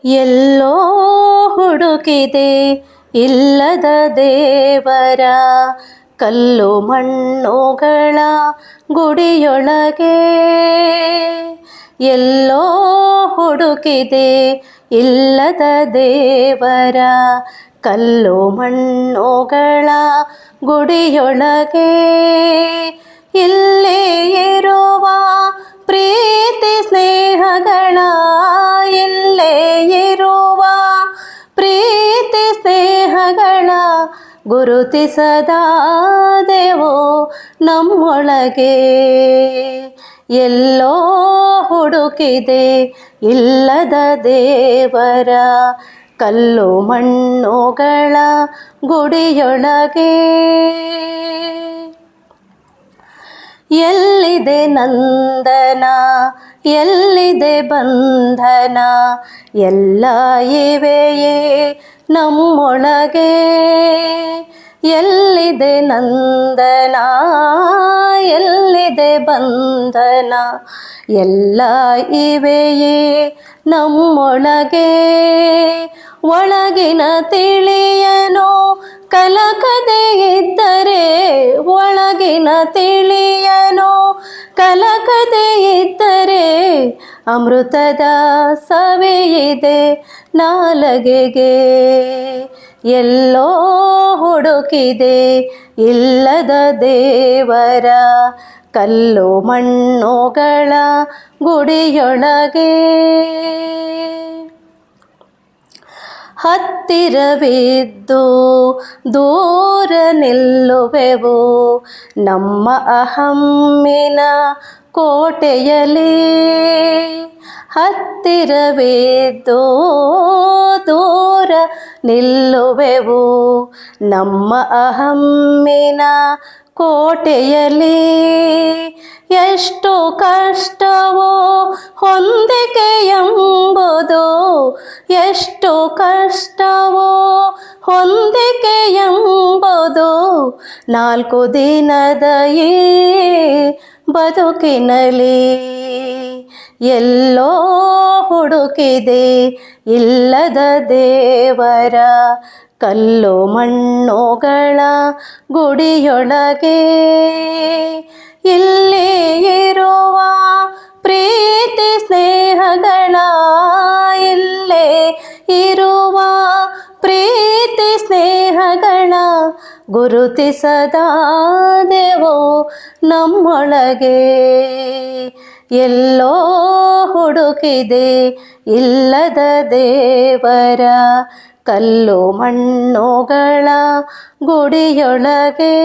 ಎಲ್ಲೋ ಹುಡುಕಿದೆ ಇಲ್ಲದ ದೇವರ, ಕಲ್ಲು ಮಣ್ಣುಗಳ ಗುಡಿಯೊಳಗೆ. ಎಲ್ಲೋ ಹುಡುಕಿದೆ ಇಲ್ಲದ ದೇವರ, ಕಲ್ಲು ಮಣ್ಣುಗಳ ಗುಡಿಯೊಳಗೆ. ಇಲ್ಲೇ ಇರುವ ಪ್ರೀತಿ ಸ್ನೇಹಗಳ, ಇಲ್ಲೇ ಇರುವ ಪ್ರೀತಿ ಸ್ನೇಹಗಳ ಗುರುತಿಸದಾದೆವೋ ನಮ್ಮೊಳಗೆ. ಎಲ್ಲೋ ಹುಡುಕಿದೆ ಇಲ್ಲದ ದೇವರ, ಕಲ್ಲು ಮಣ್ಣುಗಳ ಗುಡಿಯೊಳಗೆ. ಎಲ್ಲಿದೆ ನಂದನ, ಎಲ್ಲಿದೆ ಬಂಧನ, ಎಲ್ಲ ಇವೆಯೇ ನಮ್ಮೊಳಗೆ. ಎಲ್ಲಿದೆ ನಂದನ, ಎಲ್ಲಿದೆ ಬಂಧನ, ಎಲ್ಲ ಇವೆಯೇ ನಮ್ಮೊಳಗೆ. ಒಳಗಿನ ತಿಳಿಯನೋ ಕಲಕದೆ ಇದ್ದರೆ, ಒಳಗಿನ ತಿಳಿಯನೋ ಕಲಕದೆ ಇದ್ದರೆ, ಅಮೃತದ ಸವಿಯಿದೆ ನಾಲಗೆಗೆ. ಎಲ್ಲೋ ಹುಡುಕಿದೆ ಇಲ್ಲದ ದೇವರ, ಕಲ್ಲು ಮಣ್ಣುಗಳ ಗುಡಿಯೊಳಗೆ. ಹತ್ತಿರವಿದ್ದು ದೂರ ನಿಲ್ಲುವೆವು ನಮ್ಮ ಅಹಮ್ಮಿನ ಕೋಟೆಯಲ್ಲಿ. ಹತ್ತಿರವಿದ್ದು ದೂರ ನಿಲ್ಲುವೆವು ನಮ್ಮ ಅಹಮ್ಮಿನ ಕೋಟೆಯಲ್ಲಿ. ಎಷ್ಟು ಕಷ್ಟವೋ ಹೊಂದಿಕೆ ಎಂಬುದು, ಎಷ್ಟು ಕಷ್ಟವೋ ಹೊಂದಿಕೆ ಎಂಬುದು, 4 ದಿನದ ಈ ಬದುಕಿನಲ್ಲಿ. ಎಲ್ಲೋ ಹುಡುಕಿದೆ ಇಲ್ಲದ ದೇವರ, ಕಲ್ಲು ಮಣ್ಣುಗಳ ಗುಡಿಯೊಳಗೆ. ಇಲ್ಲೇ ಇರುವ ಪ್ರೀತಿ ಸ್ನೇಹಗಳ, ಇಲ್ಲೇ ಇರುವ ಪ್ರೀತಿ ಸ್ನೇಹಗಳ ಗುರುತಿಸದಾದೆವೋ ನಮ್ಮೊಳಗೆ. ಎಲ್ಲೋ ಹುಡುಕಿದೆ ಇಲ್ಲದ ದೇವರ, ಕಲ್ಲು ಮಣ್ಣುಗಳ ಗುಡಿಯೊಳಗೆ.